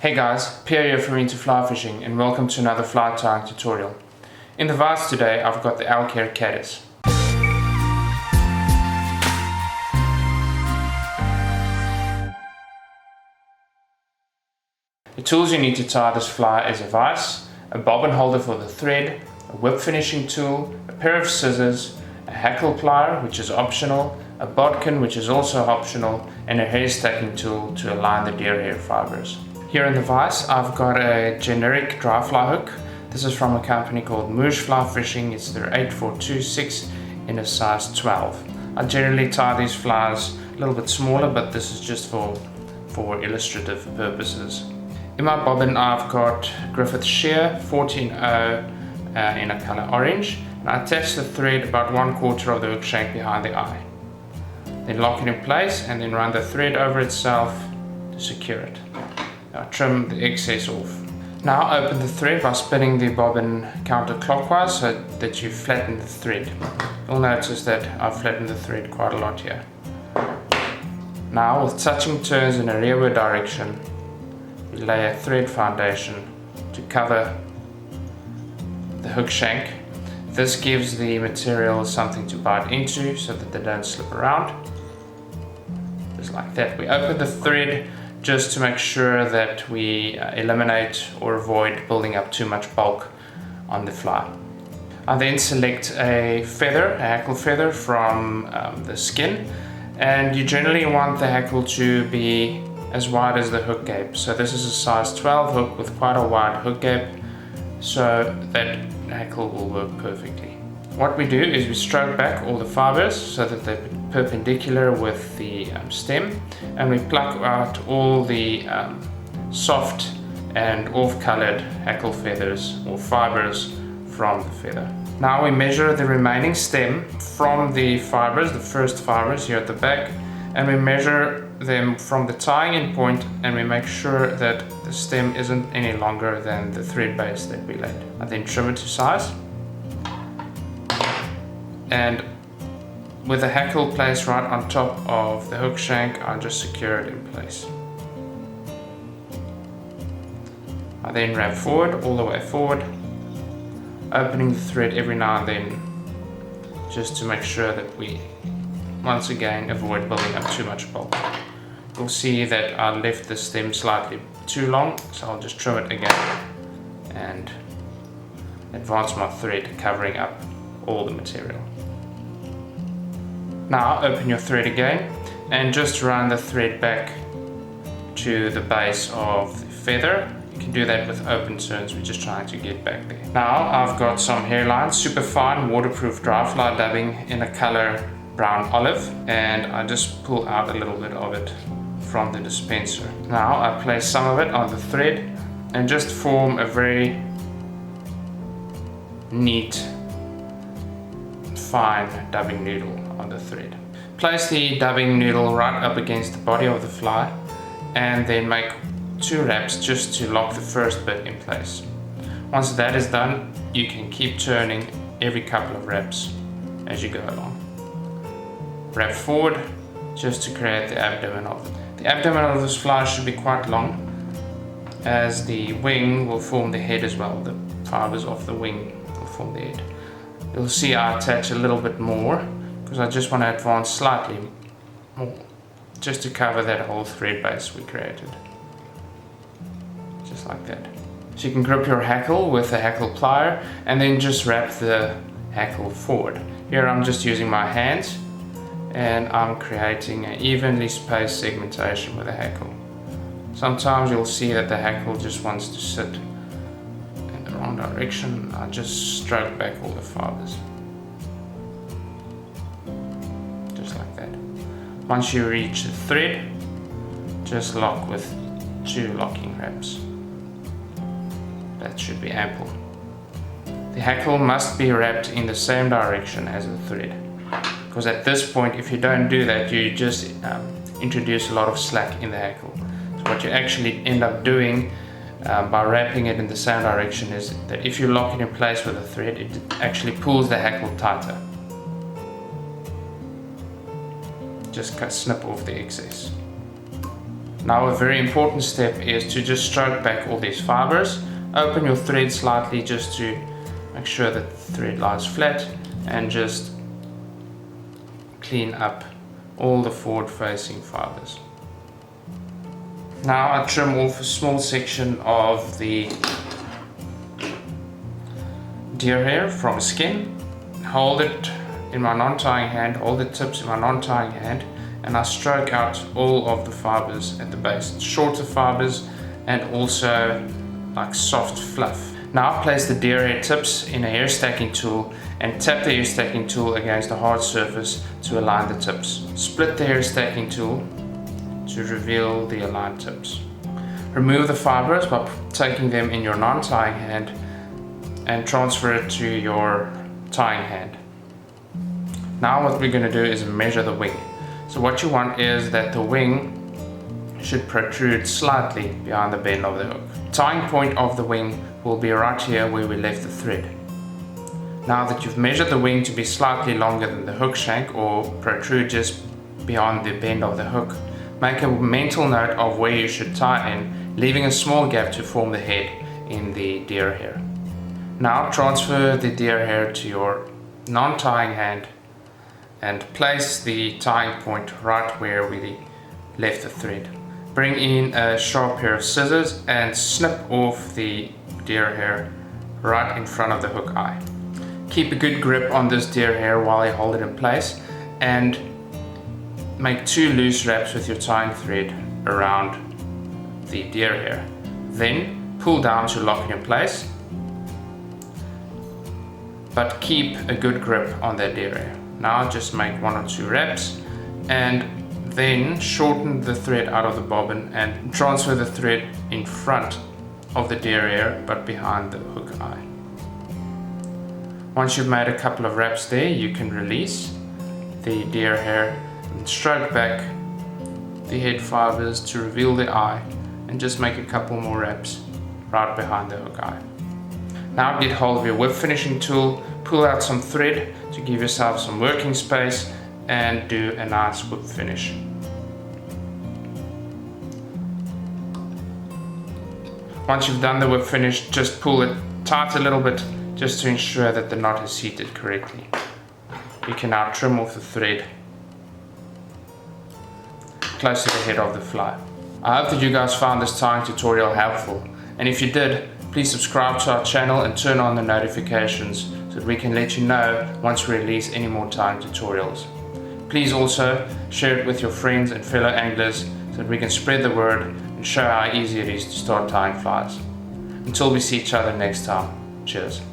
Hey guys, Pierre here from Into Fly Fishing and welcome to another fly tying tutorial. In the vise today I've got the Elkhair Caddis. The tools you need to tie this fly is a vise, a bobbin holder for the thread, a whip finishing tool, a pair of scissors, a hackle plier which is optional, a bodkin which is also optional, and a hair stacking tool to align the deer hair fibers. Here in the vise I've got a generic dry fly hook. This is from a company called Moosh Fly Fishing. It's their 8426 in a size 12. I generally tie these flies a little bit smaller, but this is just for illustrative purposes. In my bobbin I've got Griffith Shear 14-0 in a color orange, and I attach the thread about 1/4 of the hook shank behind the eye. Then lock it in place and then run the thread over itself to secure it. Now trim the excess off. Now open the thread by spinning the bobbin counterclockwise so that you flatten the thread. You'll notice that I've flattened the thread quite a lot here. Now with touching turns in a rearward direction, you lay a thread foundation to cover the hook shank. This gives the material something to bite into so that they don't slip around. Just like that. We open the thread just to make sure that we eliminate or avoid building up too much bulk on the fly. I then select a feather, a hackle feather from the skin, and you generally want the hackle to be as wide as the hook gape. So this is a size 12 hook with quite a wide hook gape, so that hackle will work perfectly. What we do is we stroke back all the fibers so that they're perpendicular with the stem, and we pluck out all the soft and off-colored hackle feathers or fibers from the feather. Now we measure the remaining stem from the fibers, the first fibers here at the back, and we measure them from the tying in point, and we make sure that the stem isn't any longer than the thread base that we laid. I then trim it to size, and with the hackle placed right on top of the hook shank, I just secure it in place. I then wrap forward, all the way forward, opening the thread every now and then just to make sure that we once again avoid building up too much bulk. You'll see that I left the stem slightly too long, so I'll just trim it again and advance my thread, covering up all the material. Now open your thread again and just run the thread back to the base of the feather. You can do that with open turns, we're just trying to get back there. Now I've got some hairline, super fine waterproof dry fly dubbing in a color brown olive, and I just pull out a little bit of it from the dispenser. Now I place some of it on the thread and just form a very neat fine dubbing noodle on the thread. Place the dubbing noodle right up against the body of the fly and then make 2 wraps just to lock the first bit in place. Once that is done, you can keep turning every couple of wraps as you go along. Wrap forward just to create the abdomen of it. The abdomen of this fly should be quite long, as the wing will form the head as well. The fibers of the wing will form the head. You'll see I attach a little bit more because I just want to advance slightly more just to cover that whole thread base we created. Just like that. So you can grip your hackle with a hackle plier and then just wrap the hackle forward. Here I'm just using my hands and I'm creating an evenly spaced segmentation with a hackle. Sometimes you'll see that the hackle just wants to sit in the wrong direction. I just stroke back all the fibers. Just like that. Once you reach the thread, just lock with 2 locking wraps. That should be ample. The hackle must be wrapped in the same direction as the thread, because at this point, if you don't do that, you just introduce a lot of slack in the hackle. So what you actually end up doing by wrapping it in the same direction is that if you lock it in place with a thread, it actually pulls the hackle tighter. Just snip off the excess. Now a very important step is to just stroke back all these fibers. Open your thread slightly just to make sure that the thread lies flat, and just clean up all the forward facing fibers. Now I trim off a small section of the deer hair from skin, hold it in my non-tying hand, hold the tips in my non-tying hand, and I stroke out all of the fibers at the base, shorter fibers and also like soft fluff. Now I place the deer hair tips in a hair stacking tool and tap the hair stacking tool against the hard surface to align the tips. Split the hair stacking tool to reveal the aligned tips. Remove the fibers by taking them in your non-tying hand and transfer it to your tying hand. Now what we're going to do is measure the wing. So what you want is that the wing should protrude slightly behind the bend of the hook. Tying point of the wing will be right here where we left the thread. Now that you've measured the wing to be slightly longer than the hook shank or protrude just beyond the bend of the hook, make a mental note of where you should tie in, leaving a small gap to form the head in the deer hair. Now transfer the deer hair to your non-tying hand and place the tying point right where we left the thread. Bring in a sharp pair of scissors and snip off the deer hair right in front of the hook eye. Keep a good grip on this deer hair while you hold it in place, and make 2 loose wraps with your tying thread around the deer hair. Then pull down to lock it in place, but keep a good grip on that deer hair. Now just make 1 or 2 wraps and then shorten the thread out of the bobbin and transfer the thread in front of the deer hair but behind the hook eye. Once you've made a couple of wraps there, you can release the deer hair and stroke back the head fibers to reveal the eye, and just make a couple more wraps right behind the hook eye. Now get hold of your whip finishing tool, pull out some thread to give yourself some working space, and do a nice whip finish. Once you've done the whip finish, just pull it tight a little bit just to ensure that the knot is seated correctly. You can now trim off the thread close to the head of the fly. I hope that you guys found this tying tutorial helpful, and if you did, please subscribe to our channel and turn on the notifications so that we can let you know once we release any more tying tutorials. Please also share it with your friends and fellow anglers so that we can spread the word and show how easy it is to start tying flies. Until we see each other next time, cheers.